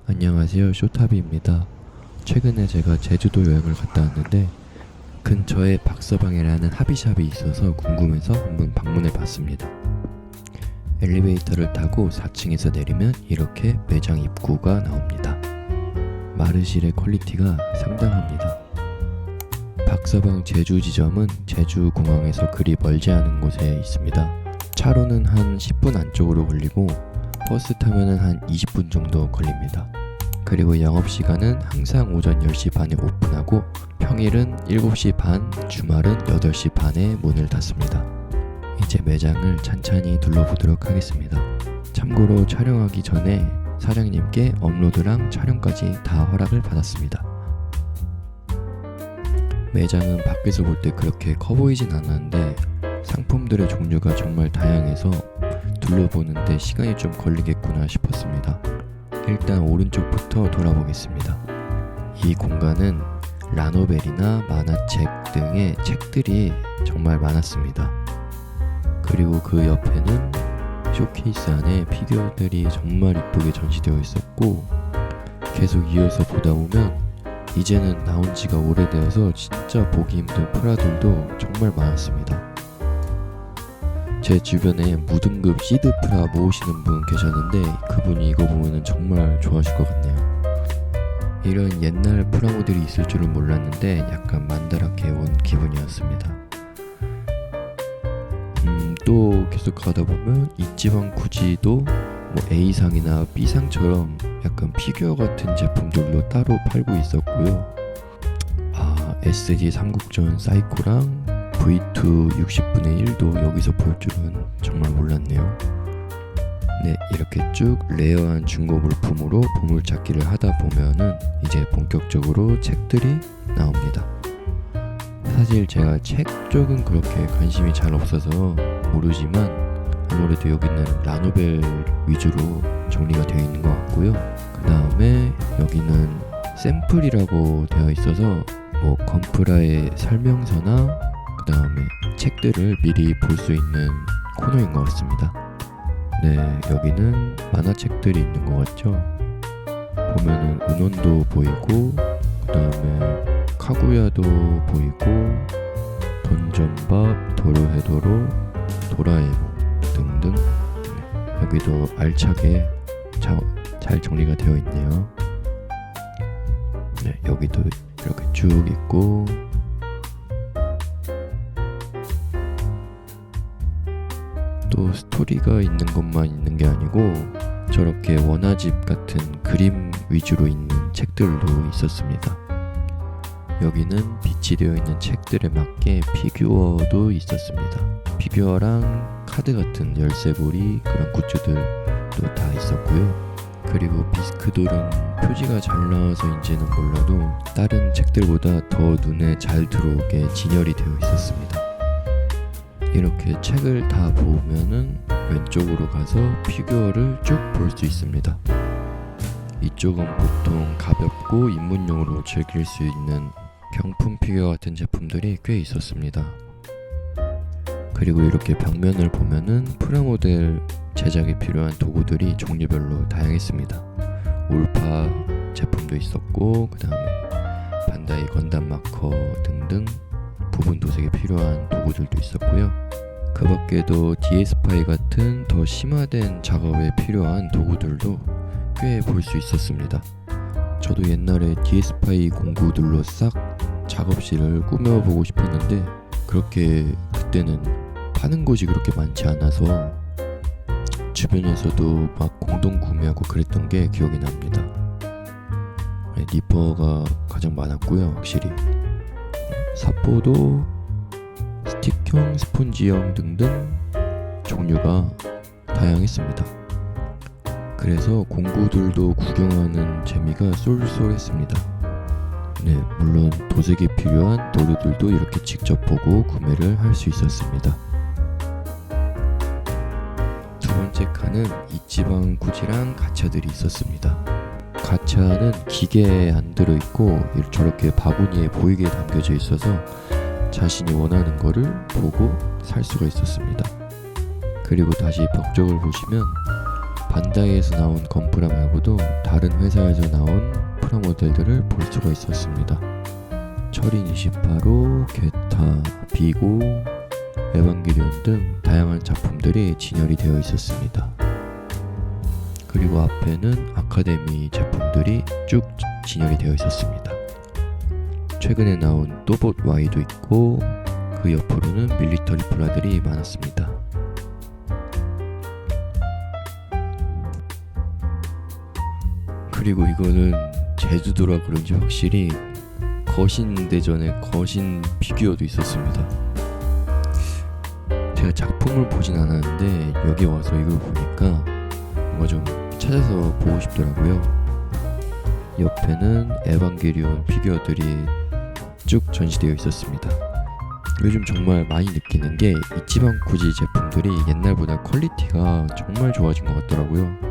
안녕하세요, 쇼타비입니다. 최근에 제가 제주도 여행을 갔다 왔는데 근처에 박서방이라는 합의샵이 있어서 궁금해서 한번 방문해 봤습니다. 엘리베이터를 타고 4층에서 내리면 이렇게 매장 입구가 나옵니다. 마르실의 퀄리티가 상당합니다. 박서방 제주 지점은 제주 공항에서 그리 멀지 않은 곳에 있습니다. 차로는 한 10분 안쪽으로 걸리고 버스 타면은 한 20분 정도 걸립니다. 그리고 영업시간은 항상 오전 10시 반에 오픈하고 평일은 7시 반, 주말은 8시 반에 문을 닫습니다. 이제 매장을 찬찬히 둘러보도록 하겠습니다. 참고로 촬영하기 전에 사장님께 업로드랑 촬영까지 다 허락을 받았습니다. 매장은 밖에서 볼 때 그렇게 커 보이진 않았는데 상품들의 종류가 정말 다양해서 둘러보는데 시간이 좀 걸리겠구나 싶었습니다. 일단 오른쪽부터 돌아보겠습니다. 이 공간은 라노벨이나 만화책 등의 책들이 정말 많았습니다. 그리고 그 옆에는 쇼케이스 안에 피규어들이 정말 이쁘게 전시되어 있었고 계속 이어서 보다 보면 이제는 나온 지가 오래되어서 진짜 보기 힘든 프라들도 정말 많았습니다. 제 주변에 무등급 시드 프라 모으시는 분 계셨는데 그분이 이거 보면 정말 좋아하실 것 같네요. 이런 옛날 프라모델이 있을 줄은 몰랐는데 약간 만다랗게 온 기분이었습니다. 또 계속 가다 보면 이치방 쿠지도 A상이나 B상처럼 약간 피규어 같은 제품들로 따로 팔고 있었고요. SD 삼국전 사이코랑 V2 60분의 1도 여기서 볼 줄은 정말 몰랐네요. 네, 이렇게 쭉 레어한 중고 물품으로 보물찾기를 하다 보면은 이제 본격적으로 책들이 나옵니다. 사실 제가 책 쪽은 그렇게 관심이 잘 없어서 모르지만 아무래도 여기는 라노벨 위주로 정리가 되어 있는 것 같고요. 그 다음에 여기는 샘플이라고 되어 있어서 건프라의 설명서나 그 다음에 책들을 미리 볼 수 있는 코너인 것 같습니다. 네, 여기는 만화책들이 있는 것 같죠? 보면은 은원도 보이고 그 다음에 카구야도 보이고 돈전밥, 도로헤도로, 도라에몽 등등. 네, 여기도 알차게 잘 정리가 되어 있네요. 네, 여기도 이렇게 쭉 있고 또 스토리가 있는 것만 있는 게 아니고 저렇게 원화집 같은 그림 위주로 있는 책들도 있었습니다. 여기는 비치되어 있는 책들에 맞게 피규어도 있었습니다. 피규어랑 카드 같은 열쇠고리 그런 굿즈들도 다 있었고요. 그리고 비스크돌은 표지가 잘 나와서인지는 몰라도 다른 책들보다 더 눈에 잘 들어오게 진열이 되어 있었습니다. 이렇게 책을 다 보면은 왼쪽으로 가서 피규어를 쭉 볼 수 있습니다. 이쪽은 보통 가볍고 입문용으로 즐길 수 있는 병품 피규어 같은 제품들이 꽤 있었습니다. 그리고 이렇게 벽면을 보면은 프라모델 제작에 필요한 도구들이 종류별로 다양했습니다. 올파 제품도 있었고 그 다음에 반다이 건담 마커 등등 부분 도색에 필요한 도구들도 있었고요. 그 밖에도 DS5 같은 더 심화된 작업에 필요한 도구들도 꽤 볼 수 있었습니다. 저도 옛날에 DS5 공구들로 싹 작업실을 꾸며보고 싶었는데 그렇게 그때는 파는 곳이 그렇게 많지 않아서 주변에서도 막 공동 구매하고 그랬던 게 기억이 납니다. 리퍼가 가장 많았고요. 확실히 사포도 스틱형, 스폰지형 등등 종류가 다양했습니다. 그래서 공구들도 구경하는 재미가 쏠쏠했습니다. 네, 물론 도색에 필요한 도구들도 이렇게 직접 보고 구매를 할 수 있었습니다. 두 번째 칸은 이치방 구지랑 가차들이 있었습니다. 가차는 기계에 안 들어있고 저렇게 바구니에 보이게 담겨져 있어서 자신이 원하는 거를 보고 살 수가 있었습니다. 그리고 다시 벽적을 보시면 반다이에서 나온 건프라 말고도 다른 회사에서 나온 프라모델들을 볼 수가 있었습니다. 철인 28호, 게타, 비고, 에반게리온 등 다양한 작품들이 진열이 되어 있었습니다. 그리고 앞에는 아카데미 제품들이 쭉 진열이 되어 있었습니다. 최근에 나온 또봇 Y도 있고 그 옆으로는 밀리터리 프라들이 많았습니다. 그리고 이거는 제주도라 그런지 확실히 거신 대전에 거신 피규어도 있었습니다. 제가 작품을 보진 않았는데 여기 와서 이걸 보니까 뭔가 좀 찾아서 보고 싶더라고요. 옆에는 에반게리온 피규어들이 쭉 전시되어 있었습니다. 요즘 정말 많이 느끼는 게 이치방 쿠지 제품들이 옛날보다 퀄리티가 정말 좋아진 것 같더라고요.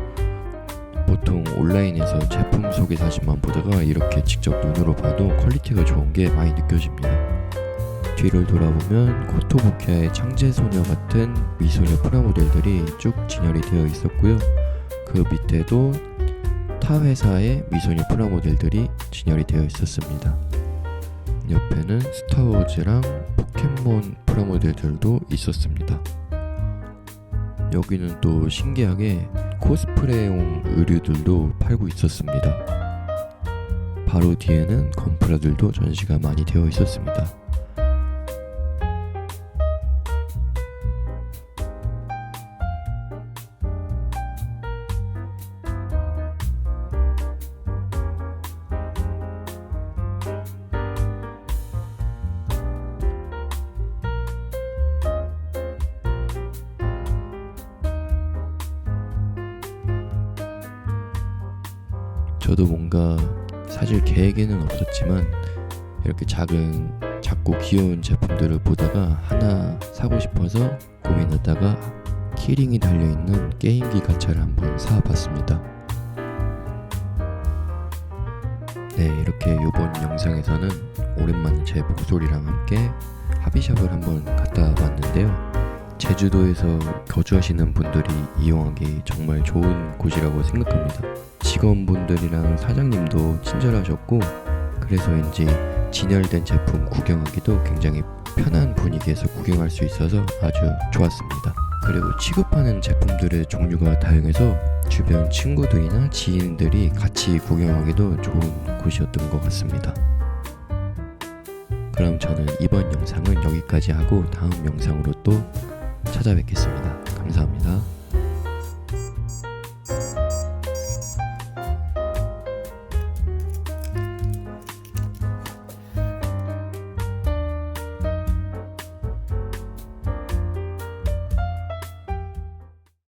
보통 온라인에서 제품 소개 사진만 보다가 이렇게 직접 눈으로 봐도 퀄리티가 좋은 게 많이 느껴집니다. 뒤를 돌아보면 코토부키아의 창제소녀 같은 미소녀 프라모델들이 쭉 진열이 되어 있었고요. 그 밑에도 타 회사의 미소녀 프라모델들이 진열이 되어 있었습니다. 옆에는 스타워즈랑 포켓몬 프라모델들도 있었습니다. 여기는 또 신기하게 코스프레용 의류들도 팔고 있었습니다. 바로 뒤에는 건프라들도 전시가 많이 되어 있었습니다. 저도 뭔가 사실 계획에는 없었지만 이렇게 작고 귀여운 제품들을 보다가 하나 사고 싶어서 고민하다가 키링이 달려있는 게임기 가차를 한번 사봤습니다. 네, 이렇게 이번 영상에서는 오랜만에 제 목소리랑 함께 하비샵을 한번 갔다 왔는데요. 제주도에서 거주하시는 분들이 이용하기 정말 좋은 곳이라고 생각합니다. 직원분들이랑 사장님도 친절하셨고 그래서인지 진열된 제품 구경하기도 굉장히 편한 분위기에서 구경할 수 있어서 아주 좋았습니다. 그리고 취급하는 제품들의 종류가 다양해서 주변 친구들이나 지인들이 같이 구경하기도 좋은 곳이었던 것 같습니다. 그럼 저는 이번 영상은 여기까지 하고 다음 영상으로 또 찾아뵙겠습니다. 감사합니다.